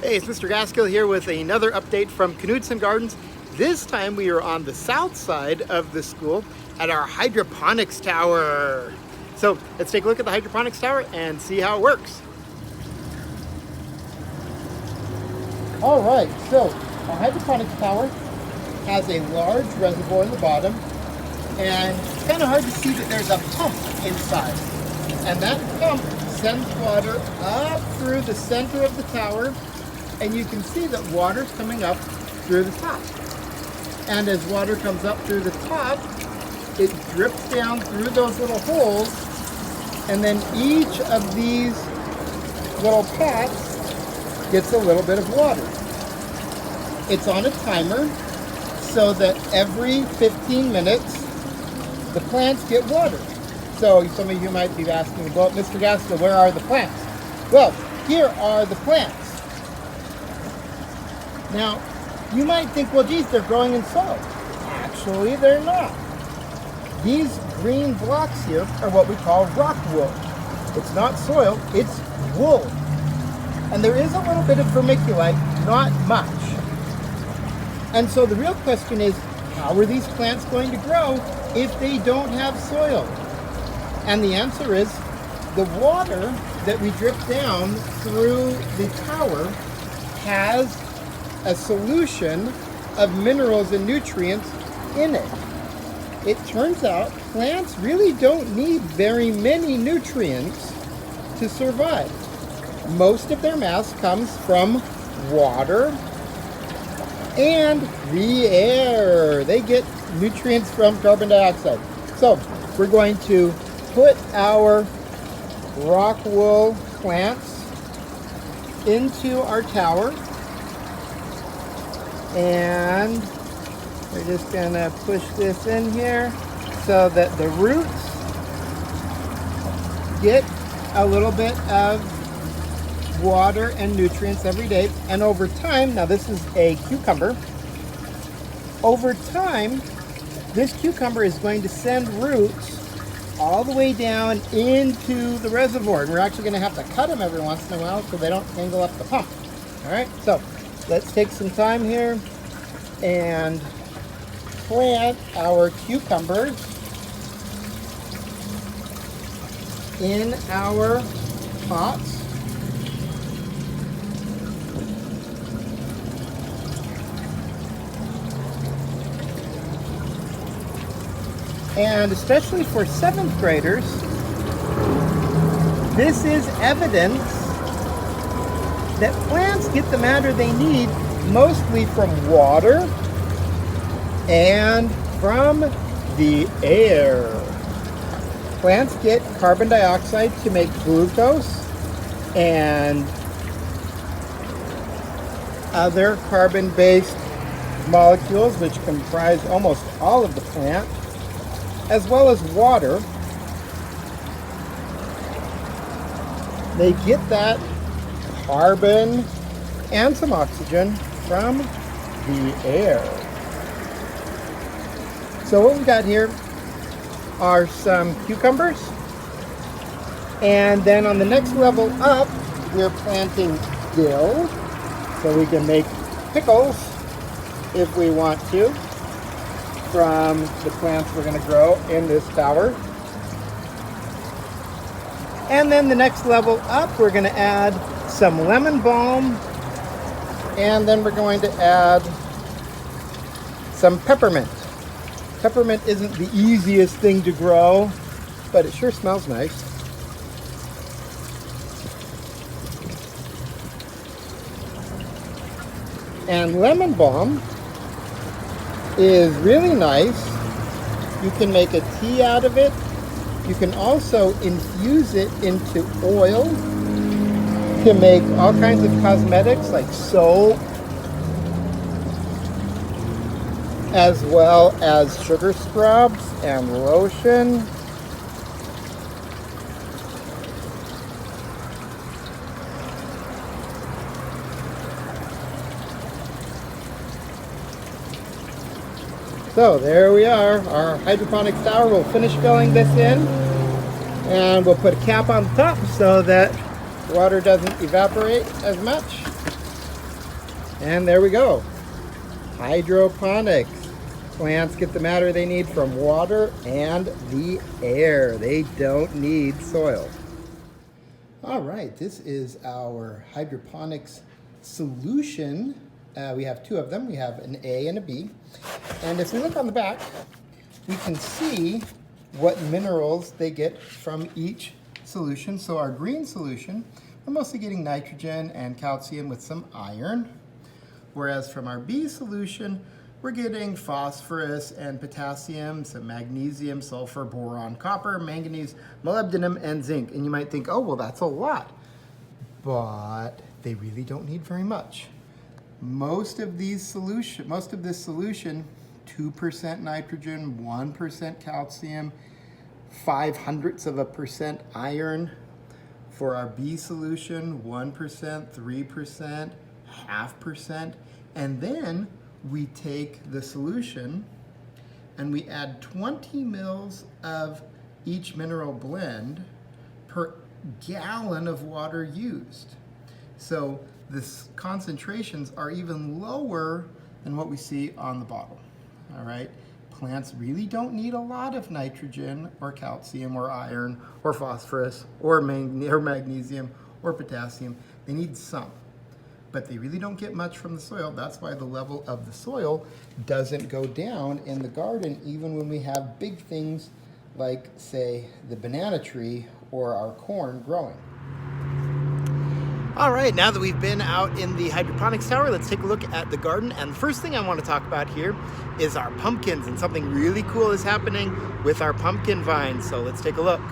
Hey, it's Mr. Gaskill here with another update from Knudson Gardens. This time we are on the south side of the school at our hydroponics tower. So let's take a look at the hydroponics tower and see how it works. All right, so our hydroponics tower has a large reservoir in the bottom, and it's kind of hard to see that there's a pump inside. And that pump sends water up through the center of the tower, and you can see that water's coming up through the top. And as water comes up through the top, it drips down through those little holes, and then each of these little pots gets a little bit of water. It's on a timer so that every 15 minutes the plants get watered. So some of you might be asking, well, Mr. Gaskill, where are the plants? Well, here are the plants. Now, you might think, well, geez, they're growing in soil. Actually, they're not. These green blocks here are what we call rock wool. It's not soil, it's wool. And there is a little bit of vermiculite, not much. And so the real question is, how are these plants going to grow if they don't have soil? And the answer is, the water that we drip down through the tower has a solution of minerals and nutrients in it. It turns out plants really don't need very many nutrients to survive. Most of their mass comes from water and the air. They get nutrients from carbon dioxide. So we're going to put our rock wool plants into our tower, and we're just gonna push this in here so that the roots get a little bit of water and nutrients every day. And over time, now this is a cucumber, over time this cucumber is going to send roots all the way down into the reservoir, and we're actually going to have to cut them every once in a while so they don't tangle up the pump. All right, so let's take some time here and plant our cucumbers in our pots. And especially for 7th graders, this is evidence that plants get the matter they need mostly from water and from the air. Plants get carbon dioxide to make glucose and other carbon-based molecules, which comprise almost all of the plant, as well as water. They get that carbon and some oxygen from the air. So what we've got here are some cucumbers, and then on the next level up we're planting dill so we can make pickles if we want to from the plants we're going to grow in this tower. And then the next level up we're going to add some lemon balm, and then we're going to add some peppermint. Peppermint isn't the easiest thing to grow, but it sure smells nice. And lemon balm is really nice. You can make a tea out of it. You can also infuse it into oil to make all kinds of cosmetics like soap, as well as sugar scrubs and lotion. So there we are, our hydroponics tower. We'll finish filling this in, and we'll put a cap on the top so that water doesn't evaporate as much. And there we go. Hydroponics. Plants get the matter they need from water and the air. They don't need soil. All right, this is our hydroponics solution. We have two of them. We have an A and a B. And if we look on the back, we can see what minerals they get from each solution. So our green solution, we're mostly getting nitrogen and calcium with some iron. Whereas from our B solution, we're getting phosphorus and potassium, some magnesium, sulfur, boron, copper, manganese, molybdenum, and zinc. And you might think, oh, well, that's a lot. But they really don't need very much. Most of this solution, 2% nitrogen, 1% calcium, 0.05% iron. For our B solution, 1%, 3%, 0.5%. And then we take the solution and we add 20 mils of each mineral blend per gallon of water used. So the concentrations are even lower than what we see on the bottle. All right, plants really don't need a lot of nitrogen or calcium or iron or phosphorus or magnesium or potassium. They need some, but they really don't get much from the soil. That's why the level of the soil doesn't go down in the garden, even when we have big things like, say, the banana tree or our corn growing. All right, now that we've been out in the hydroponics tower, let's take a look at the garden. And the first thing I want to talk about here is our pumpkins, and something really cool is happening with our pumpkin vines. So let's take a look.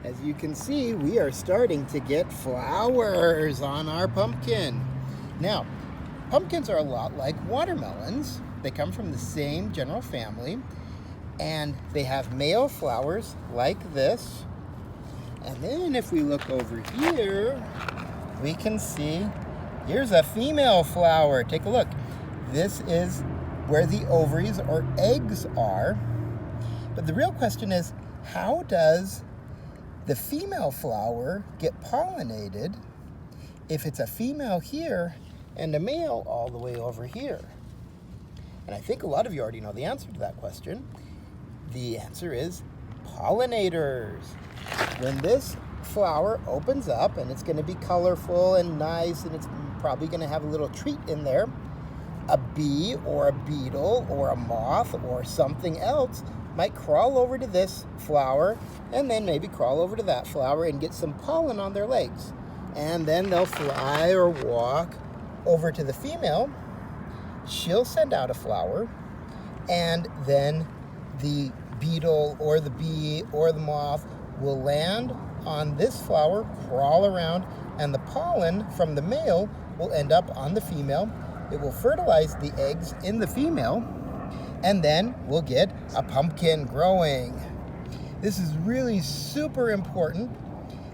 As you can see, we are starting to get flowers on our pumpkin. Now, pumpkins are a lot like watermelons. They come from the same general family, and they have male flowers like this. And then if we look over here, we can see here's a female flower. Take a look. This is where the ovaries or eggs are. But the real question is, how does the female flower get pollinated if it's a female here and a male all the way over here? And I think a lot of you already know the answer to that question. The answer is pollinators. When this flower opens up, and it's going to be colorful and nice, and it's probably going to have a little treat in there, a bee or a beetle or a moth or something else might crawl over to this flower and then maybe crawl over to that flower and get some pollen on their legs. And then they'll fly or walk over to the female. She'll send out a flower, and then the beetle or the bee or the moth will land on this flower, crawl around, and the pollen from the male will end up on the female. It will fertilize the eggs in the female, and then we'll get a pumpkin growing. This is really super important.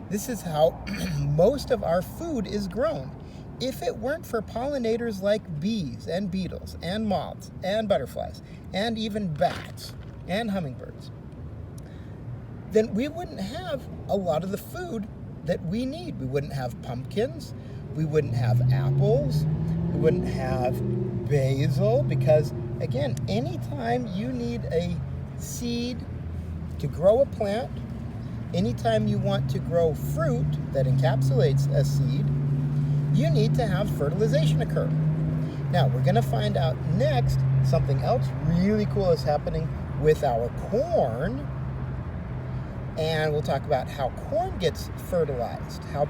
This is how most of our food is grown. If it weren't for pollinators like bees and beetles and moths and butterflies and even bats and hummingbirds, then we wouldn't have a lot of the food that we need. We wouldn't have pumpkins, we wouldn't have apples, we wouldn't have basil, because again, anytime you need a seed to grow a plant, anytime you want to grow fruit that encapsulates a seed, you need to have fertilization occur. Now, we're gonna find out next something else really cool is happening with our corn. And we'll talk about how corn gets fertilized, how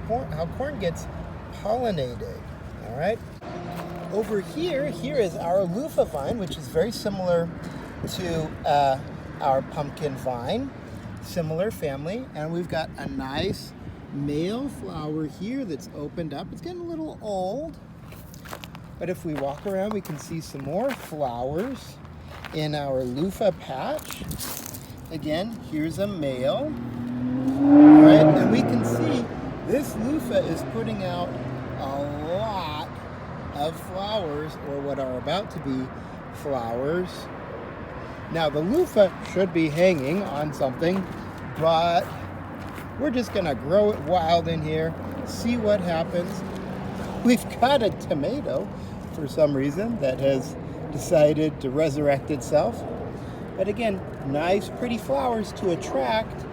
corn gets pollinated, all right? Over here is our loofah vine, which is very similar to our pumpkin vine, similar family. And we've got a nice male flower here that's opened up. It's getting a little old, but if we walk around, we can see some more flowers in our loofah patch. Again, here's a male, right? And we can see this loofah is putting out a lot of flowers, or what are about to be flowers. Now, the loofah should be hanging on something, but we're just gonna grow it wild in here, see what happens. We've got a tomato, for some reason, that has decided to resurrect itself. But again, nice, pretty flowers to attract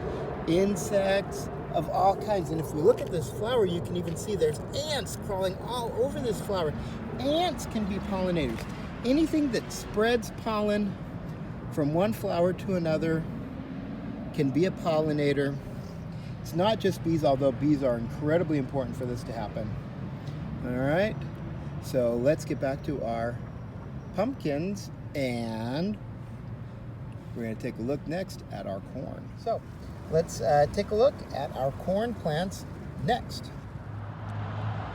insects of all kinds. And if we look at this flower, you can even see there's ants crawling all over this flower. Ants can be pollinators. Anything that spreads pollen from one flower to another can be a pollinator. It's not just bees, although bees are incredibly important for this to happen. All right, so let's get back to our pumpkins, and we're going to take a look next at our corn. So let's take a look at our corn plants next.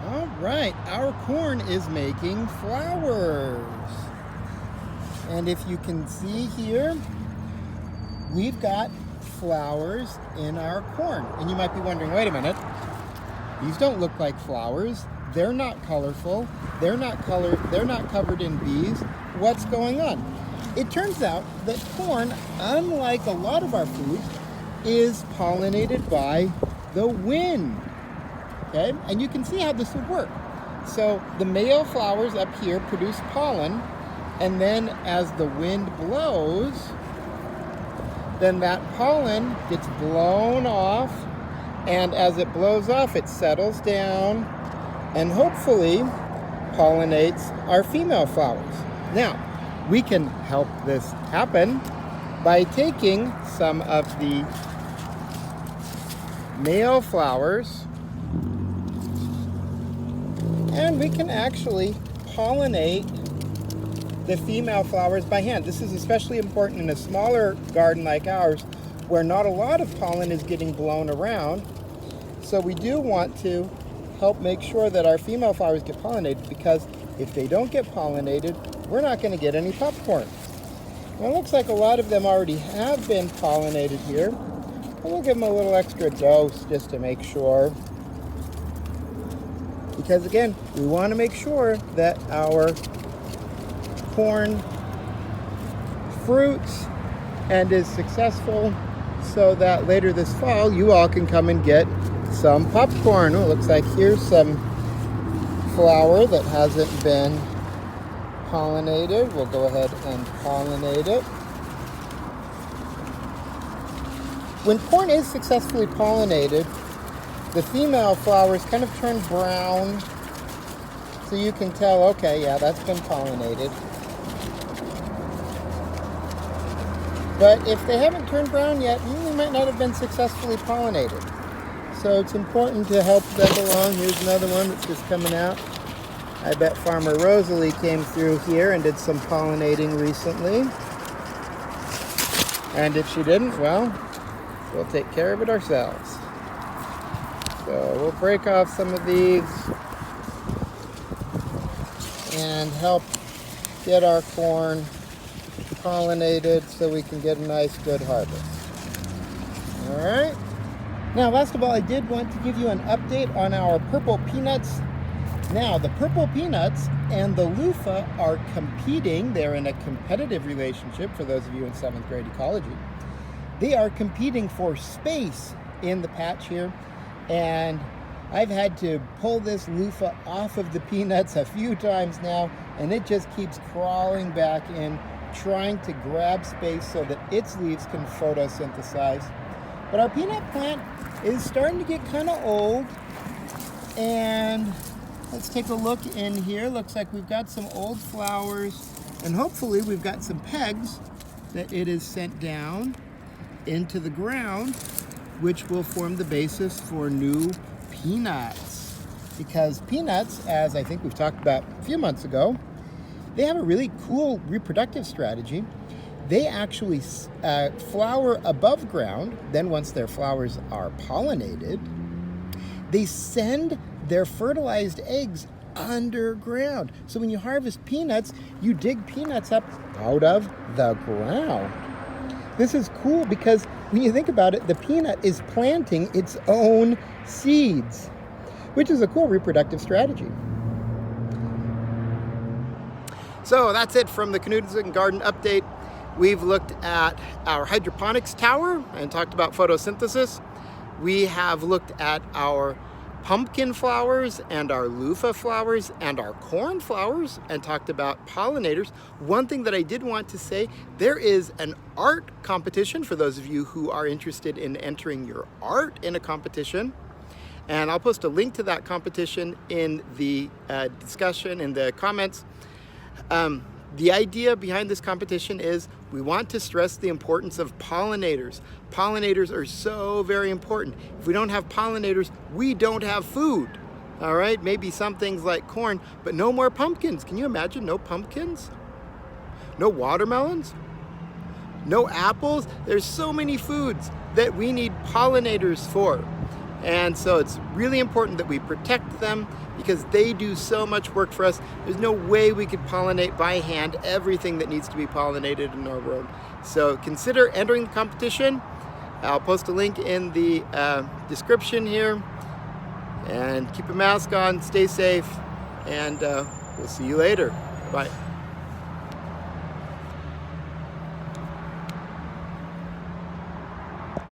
All right, our corn is making flowers. And if you can see here, we've got flowers in our corn. And you might be wondering, wait a minute, these don't look like flowers. They're not colorful. They're not covered in bees. What's going on? It turns out that corn, unlike a lot of our foods, is pollinated by the wind. Okay? And you can see how this would work. So the male flowers up here produce pollen, and then as the wind blows, then that pollen gets blown off, and as it blows off, it settles down and hopefully pollinates our female flowers. Now, we can help this happen by taking some of the male flowers, and we can actually pollinate the female flowers by hand. This is especially important in a smaller garden like ours, where not a lot of pollen is getting blown around. So we do want to help make sure that our female flowers get pollinated, because if they don't get pollinated, we're not going to get any popcorn. Now, it looks like a lot of them already have been pollinated here. But we'll give them a little extra dose just to make sure. Because again, we want to make sure that our corn fruits and is successful, so that later this fall you all can come and get some popcorn. Oh, it looks like here's some flower that hasn't been pollinated. We'll go ahead and pollinate it. When corn is successfully pollinated, the female flowers kind of turn brown, so you can tell, okay, yeah, that's been pollinated. But if they haven't turned brown yet, they might not have been successfully pollinated. So it's important to help them along. Here's another one that's just coming out. I bet Farmer Rosalie came through here and did some pollinating recently. And if she didn't, well, we'll take care of it ourselves. So we'll break off some of these and help get our corn pollinated so we can get a nice, good harvest. All right. Now, last of all, I did want to give you an update on our purple peanuts. Now, the purple peanuts and the loofah are competing. They're in a competitive relationship, for those of you in 7th grade ecology. They are competing for space in the patch here, and I've had to pull this loofah off of the peanuts a few times now, and it just keeps crawling back in, trying to grab space so that its leaves can photosynthesize. But our peanut plant is starting to get kind of old, and let's take a look in here. Looks like we've got some old flowers, and hopefully we've got some pegs that it is sent down into the ground, which will form the basis for new peanuts. Because peanuts, as I think we've talked about a few months ago, they have a really cool reproductive strategy. They actually flower above ground. Then once their flowers are pollinated, they send their fertilized eggs underground. So when you harvest peanuts, you dig peanuts up out of the ground. This is cool because when you think about it, the peanut is planting its own seeds, which is a cool reproductive strategy. So that's it from the Knudson Garden Update. We've looked at our hydroponics tower and talked about photosynthesis. We have looked at our pumpkin flowers and our loofah flowers and our corn flowers and talked about pollinators. One thing that I did want to say, there is an art competition for those of you who are interested in entering your art in a competition. And I'll post a link to that competition in the discussion, in the comments. The idea behind this competition is we want to stress the importance of pollinators. Pollinators are so very important. If we don't have pollinators, we don't have food. All right, maybe some things like corn, but no more pumpkins. Can you imagine no pumpkins? No watermelons? No apples? There's so many foods that we need pollinators for. And so it's really important that we protect them because they do so much work for us. There's no way we could pollinate by hand everything that needs to be pollinated in our world. So consider entering the competition. I'll post a link in the description here. And keep a mask on, stay safe, and we'll see you later. Bye.